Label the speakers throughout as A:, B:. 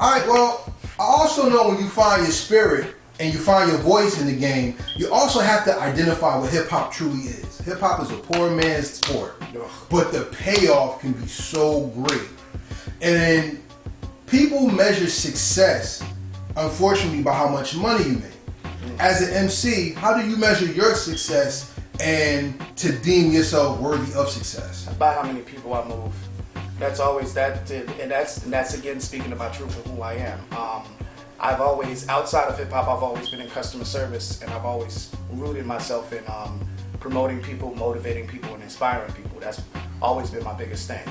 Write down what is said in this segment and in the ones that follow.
A: Alright, well, I also know when you find your spirit and you find your voice in the game, you also have to identify what hip-hop truly is. Hip-hop is a poor man's sport, but the payoff can be so great. And people measure success, unfortunately, by how much money you make. As an MC, how do you measure your success and to deem yourself worthy of success?
B: By how many people I move. That's always that, and that's again speaking about truth of who I am. I've always, outside of hip hop, I've always been in customer service, and I've always rooted myself in promoting people, motivating people, and inspiring people. That's always been my biggest thing.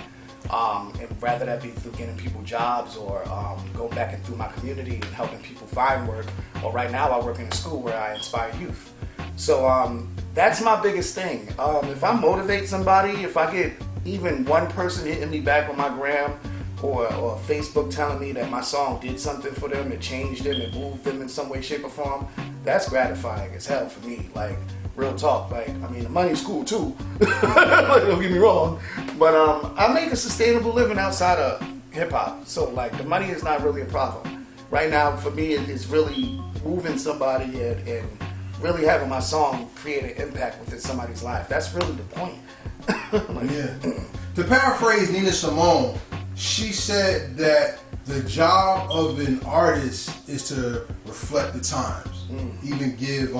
B: And rather that be through getting people jobs or going back and through my community and helping people find work. Or right now I work in a school where I inspire youth. So that's my biggest thing. If I motivate somebody, if I get even one person hitting me back on my gram or Facebook telling me that my song did something for them, it changed them, it moved them in some way, shape, or form, that's gratifying as hell for me. Like, real talk. Like, I mean, the money's cool too. Don't get me wrong. But I make a sustainable living outside of hip hop. So like, the money is not really a problem. Right now, for me, it's really moving somebody and really having my song create an impact within somebody's life. That's really the point. Like,
A: yeah. To paraphrase Nina Simone, she said that the job of an artist is to reflect the times, even give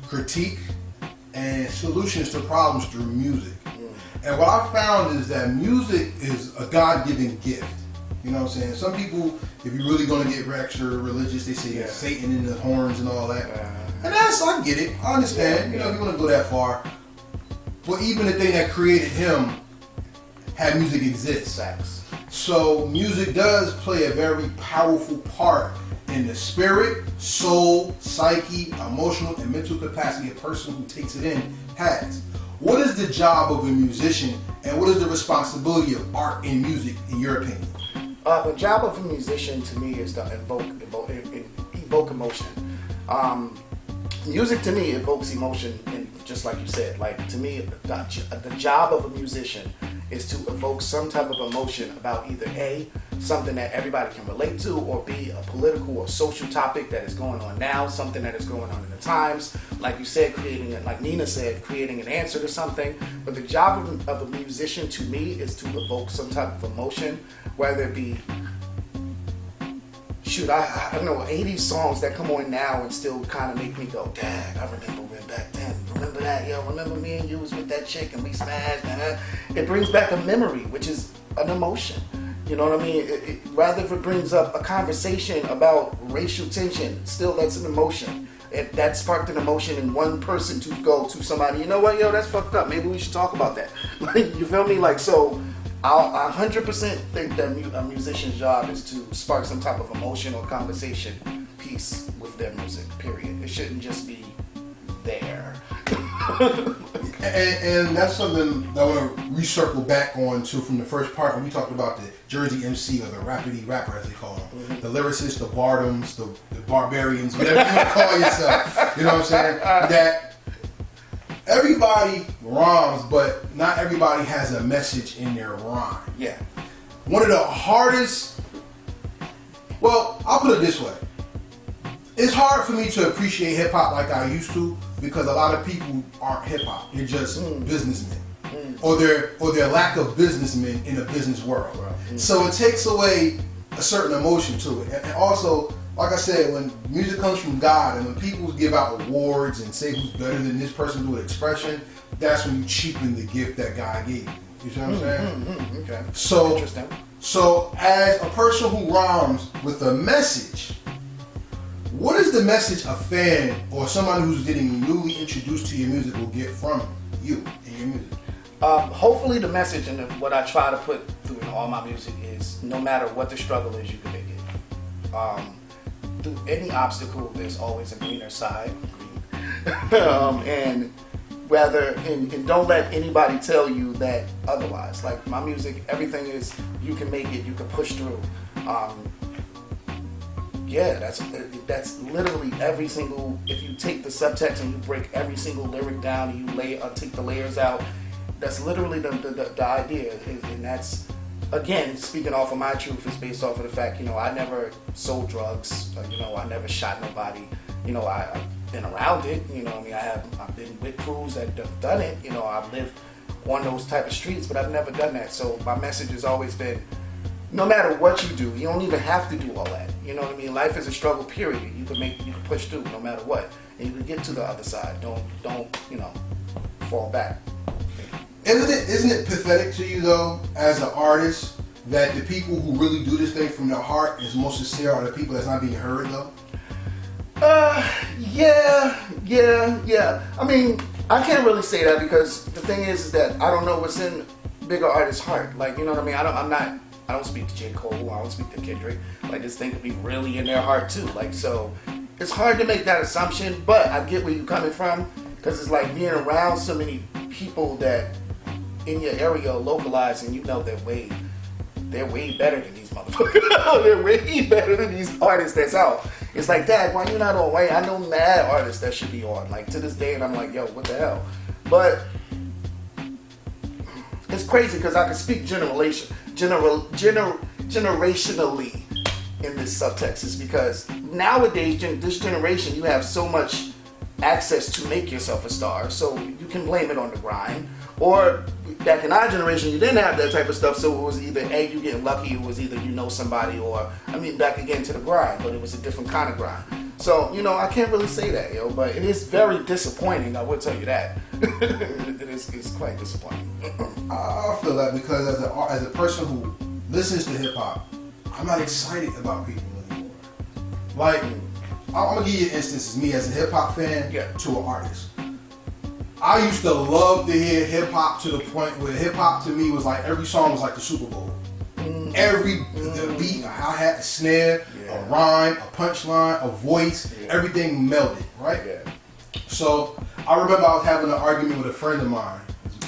A: critique and solutions to problems through music. And what I found is that music is a God-given gift. You know what I'm saying? Some people, if you're really going to get extra religious, they say Satan in the horns and all that. And I get it. I understand. You know, if you want to go that far. But even the thing that created him had music exist.
B: Facts.
A: So music does play a very powerful part in the spirit, soul, psyche, emotional, and mental capacity a person who takes it in has. What is the job of a musician, and what is the responsibility of art in music, in your opinion?
B: The job of a musician to me is to evoke emotion. Music to me evokes emotion, and just like you said, like to me, the job of a musician is to evoke some type of emotion about either A, something that everybody can relate to, or B, a political or social topic that is going on now, something that is going on in the times. Like you said, creating it, like Nina said, creating an answer to something. But the job of a musician to me is to evoke some type of emotion, whether it be, shoot, I know 80s songs that come on now and still kind of make me go, dang, I remember when back then. Remember that? Yo, remember me and you was with that chick and we smashed? It brings back a memory, which is an emotion. You know what I mean? Rather if it brings up a conversation about racial tension, still that's an emotion. That sparked an emotion in one person to go to somebody, you know what, yo, that's fucked up. Maybe we should talk about that. You feel me? Like, so I 100% think that a musician's job is to spark some type of emotion or conversation piece with their music, period. It shouldn't just be there.
A: and that's something that I want to recircle back on to from the first part when we talked about the Jersey MC or the rapidy rapper as they call them. The lyricists, the bardoms, the barbarians, whatever you want to call yourself. You know what I'm saying? That everybody rhymes, but not everybody has a message in their rhyme.
B: Yeah.
A: One of the hardest, well, I'll put it this way. It's hard for me to appreciate hip hop like I used to because a lot of people aren't hip hop. They're just businessmen. Or their lack of businessmen in a business world. Right. So it takes away a certain emotion to it. And also, like I said, when music comes from God and when people give out awards and say who's better than this person through an expression, that's when you cheapen the gift that God gave you. You see what I'm saying?
B: Okay.
A: So,
B: interesting.
A: So as a person who rhymes with a message, what is the message a fan or someone who's getting newly introduced to your music will get from you and your music?
B: Hopefully the message and what I try to put through in all my music is no matter what the struggle is, you can make it. Through any obstacle, there's always a greener side. And don't let anybody tell you that otherwise. Like my music, everything is, you can make it, you can push through. Yeah, that's literally every single, if you take the subtext and you break every single lyric down and you take the layers out, that's literally the idea, and that's again, speaking off of my truth is based off of the fact, I never sold drugs. I never shot nobody. I've been around it. I mean, I've been with crews that have done it. I've lived on those type of streets, but I've never done that. So my message has always been, no matter what you do, you don't even have to do all that. You know what I mean? Life is a struggle, period. You can push through no matter what, and you can get to the other side. Don't fall back.
A: Isn't it pathetic to you though, as an artist, that the people who really do this thing from their heart is most sincere are the people that's not being heard though?
B: Yeah. I mean, I can't really say that because the thing is that I don't know what's in bigger artists' heart. Like, you know what I mean? I don't speak to J. Cole. I don't speak to Kendrick. Like, this thing could be really in their heart too. Like, so it's hard to make that assumption, but I get where you're coming from because it's like being around so many people that in your area localized, and they're way better than these motherfuckers. They're way better than these artists that's out. It's like, Dad, why you not on? Why I know mad artists that should be on. Like, to this day, and I'm like, yo, what the hell? But it's crazy because I can speak generationally in this subtext. Is because nowadays, this generation, you have so much access to make yourself a star, so you can blame it on the grind. Or back in our generation, you didn't have that type of stuff, so it was either A, you getting lucky, it was either somebody, or, back again to the grind, but it was a different kind of grind. So, I can't really say that, but it is very disappointing, I would tell you that. It's quite disappointing.
A: I feel that because as a person who listens to hip-hop, I'm not excited about people anymore. Like, I'm going to give you an instance, me as a hip-hop fan to an artist. I used to love to hear hip hop to the point where hip hop to me was like every song was like the Super Bowl. The beat, a hi-hat, a snare, a rhyme, a punchline, a voice, everything melded, right? Yeah. So I remember I was having an argument with a friend of mine,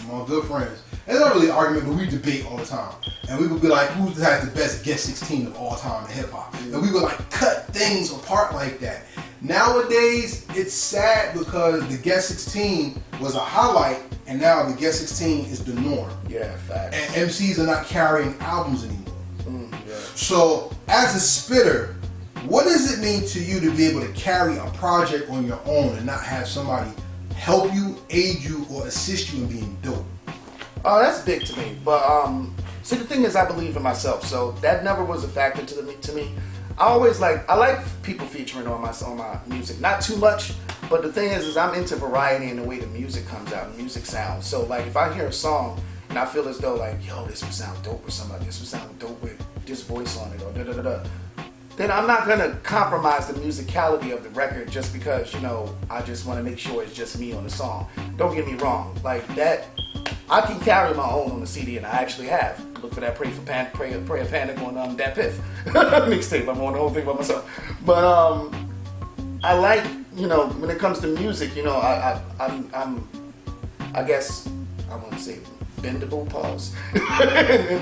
A: one of my good friends. It's not really an argument, but we debate all the time. And we would be like, who has the best Guest 16 of all time in hip hop? And we would like cut things apart like that. Nowadays, it's sad because the Guest 16 was a highlight, and now the Guest 16 is the norm.
B: Yeah, facts.
A: And MCs are not carrying albums anymore. So, as a spitter, what does it mean to you to be able to carry a project on your own and not have somebody help you, aid you, or assist you in being dope?
B: Oh, that's big to me. But see, the thing is, I believe in myself, so that never was a factor to me. I like people featuring on my music. Not too much, but the thing is I'm into variety in the way the music comes out, music sounds. So like if I hear a song and I feel as though like, yo, this would sound dope with somebody, this would sound dope with this voice on it, or da-da-da-da, then I'm not gonna compromise the musicality of the record just because, I just wanna make sure it's just me on the song. Don't get me wrong, like that, I can carry my own on the CD, and I actually have. Look for that Prayer Panic on that Piff mixtape. I'm on the whole thing by myself. But I like, when it comes to music, I'm I guess I want to say bendable, pause. in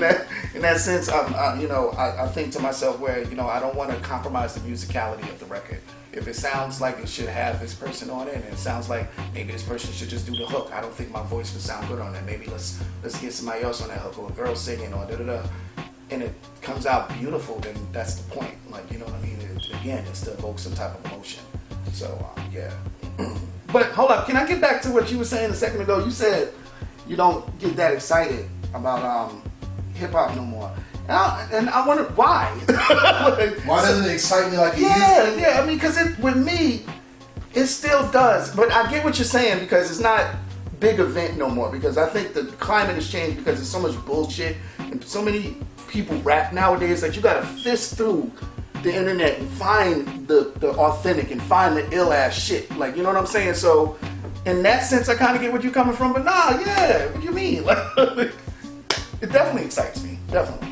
B: that sense, I think to myself where I don't want to compromise the musicality of the record. If it sounds like it should have this person on it, and it sounds like maybe this person should just do the hook, I don't think my voice would sound good on it. Maybe let's get somebody else on that hook, or a girl singing, or da-da-da. And it comes out beautiful, then that's the point. Like, you know what I mean? It's to evoke some type of emotion. So, yeah. But hold up, can I get back to what you were saying a second ago? You said you don't get that excited about hip-hop no more. And I wonder why.
A: Why doesn't it excite me like it used to?
B: Yeah. I mean, because with me, it still does. But I get what you're saying because it's not big event no more. Because I think the climate has changed because there's so much bullshit and so many people rap nowadays that you gotta fist through the internet and find the authentic and find the ill ass shit. Like, you know what I'm saying? So in that sense, I kind of get what you're coming from. But what do you mean? Like, it definitely excites me. Definitely.